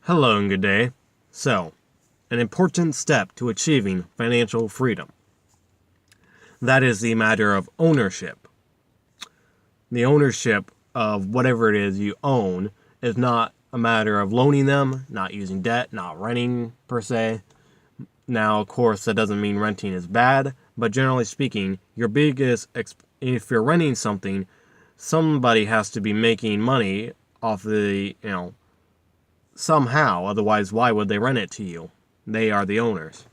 Hello and good day. So, an important step to achieving financial freedom. That is the matter of ownership. The ownership of whatever it is you own is not a matter of loaning them, not using debt, not renting per se. Now, of course, that doesn't mean renting is bad, but generally speaking, if you're renting something, somebody has to be making money off somehow, otherwise why would they rent it to you? They are the owners.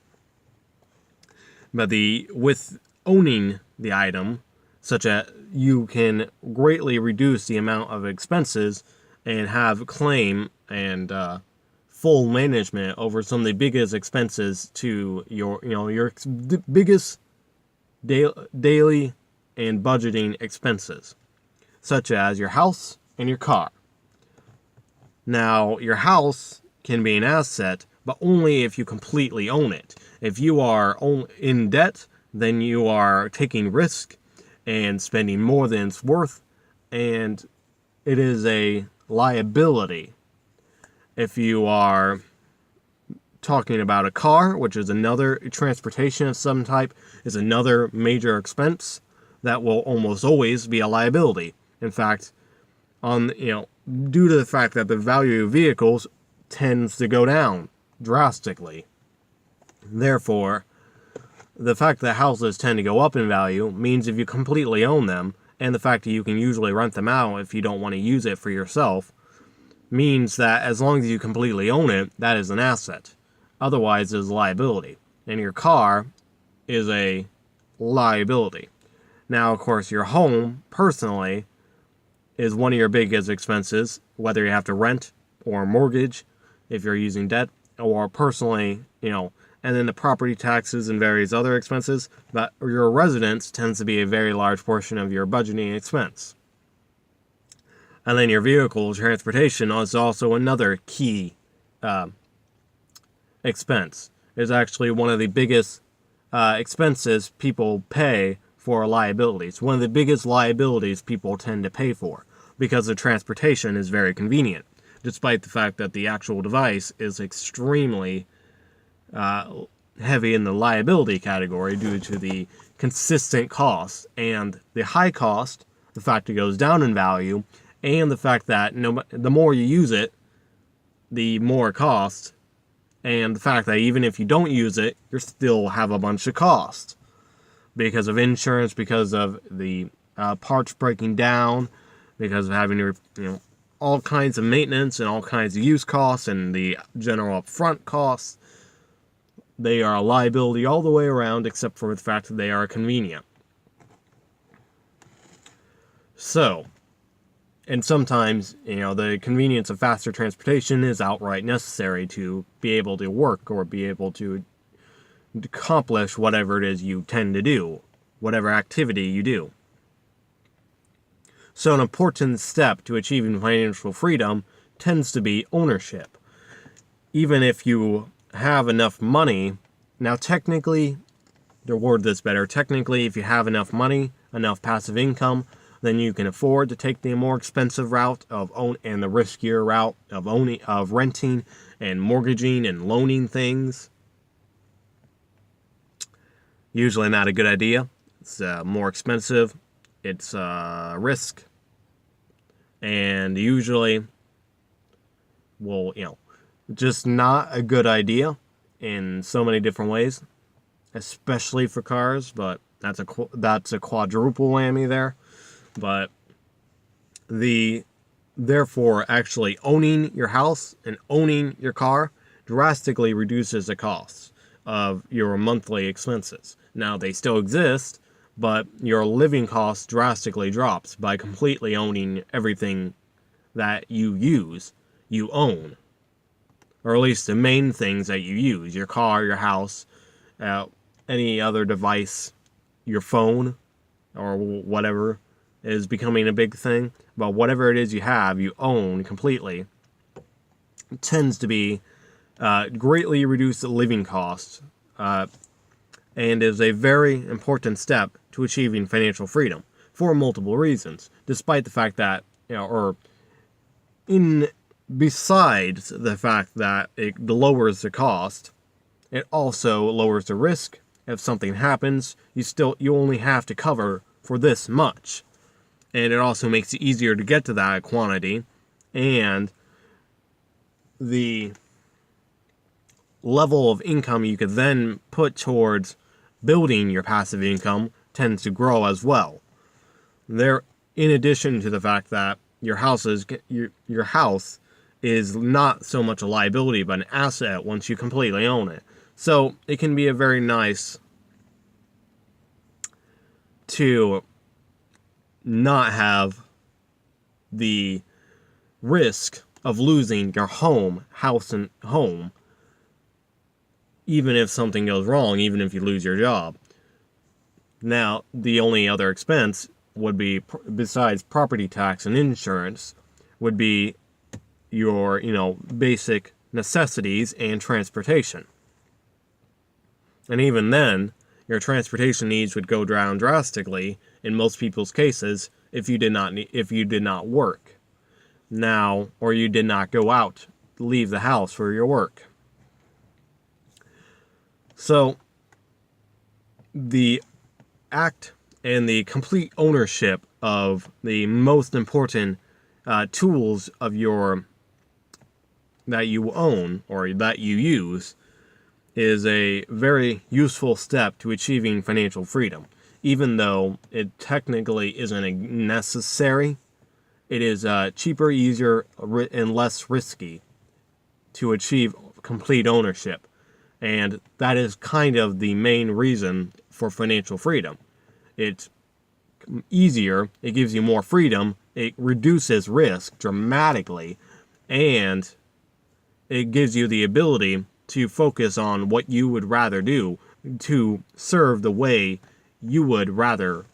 But with owning the item, such that you can greatly reduce the amount of expenses and have claim and full management over some of the biggest expenses to your biggest daily and budgeting expenses, such as your house and your car. Now, your house can be an asset, but only if you completely own it. If you are in debt, then you are taking risk and spending more than it's worth, and it is a liability. If you are talking about a car, which is another transportation of some type, is another major expense that will almost always be a liability. In fact, due to the fact that the value of vehicles tends to go down drastically. Therefore, the fact that houses tend to go up in value means if you completely own them, and the fact that you can usually rent them out if you don't want to use it for yourself, means that as long as you completely own it, that is an asset. Otherwise, it's a liability. And your car is a liability. Now, of course, your home, personally, is one of your biggest expenses, whether you have to rent or mortgage if you're using debt, or personally, and then the property taxes and various other expenses. But your residence tends to be a very large portion of your budgeting expense. And then your vehicle transportation is also another key expense. It's actually one of the biggest expenses people pay for liabilities. One of the biggest liabilities people tend to pay for, because the transportation is very convenient, despite the fact that the actual device is extremely heavy in the liability category due to the consistent cost and the high cost, the fact it goes down in value, and the fact that the more you use it, the more it costs, and the fact that even if you don't use it, you still have a bunch of costs because of insurance, because of the parts breaking down, because of having to, all kinds of maintenance and all kinds of use costs and the general upfront costs. They are a liability all the way around, except for the fact that they are convenient. So, and sometimes, the convenience of faster transportation is outright necessary to be able to work or be able to accomplish whatever it is you tend to do, whatever activity you do. So an important step to achieving financial freedom tends to be ownership. Even if you have enough money, now technically, to word this better, technically if you have enough money, enough passive income, then you can afford to take the more expensive route and the riskier route of renting and mortgaging and loaning things. Usually not a good idea. It's more expensive. It's risk. And usually, just not a good idea in so many different ways, especially for cars. But that's a quadruple whammy there. But therefore, actually owning your house and owning your car drastically reduces the costs of your monthly expenses. Now, they still exist, but your living cost drastically drops by completely owning everything that you own. Or at least the main things that you use. Your car, your house, any other device, your phone, or whatever is becoming a big thing. But whatever it is you have, you own completely, it tends to be greatly reduced living costs, and is a very important step to achieving financial freedom for multiple reasons, despite the fact that, or in besides the fact that it lowers the cost, it also lowers the risk. If something happens, you only have to cover for this much. And it also makes it easier to get to that quantity, and the level of income you could then put towards building your passive income tends to grow as well. In addition to the fact that your house is not so much a liability but an asset once you completely own it. So it can be a very nice to not have the risk of losing your house and home, even if something goes wrong, even if you lose your job. Now, the only other expense would be, besides property tax and insurance, would be your, basic necessities and transportation. And even then, your transportation needs would go down drastically in most people's cases if you did not work now, or you did not go out, leave the house for your work. So the act and the complete ownership of the most important tools of that you own or that you use is a very useful step to achieving financial freedom. Even though it technically isn't necessary, it is cheaper, easier, and less risky to achieve complete ownership. And that is kind of the main reason for financial freedom. It's easier, it gives you more freedom, it reduces risk dramatically, and it gives you the ability to focus on what you would rather do, to serve the way you would rather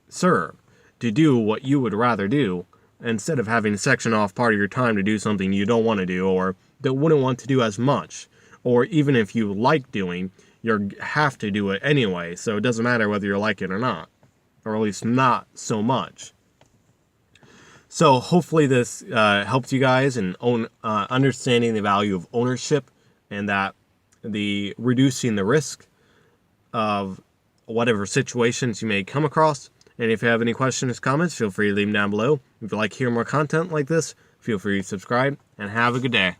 serve, to do what you would rather do, instead of having to section off part of your time to do something you don't want to do or that wouldn't want to do as much. Or even if you like doing, you have to do it anyway, so it doesn't matter whether you like it or not, or at least not so much. So hopefully this helps you guys in understanding the value of ownership, and that the reducing the risk of whatever situations you may come across. And if you have any questions, comments, feel free to leave them down below. If you'd like to hear more content like this, feel free to subscribe, and have a good day.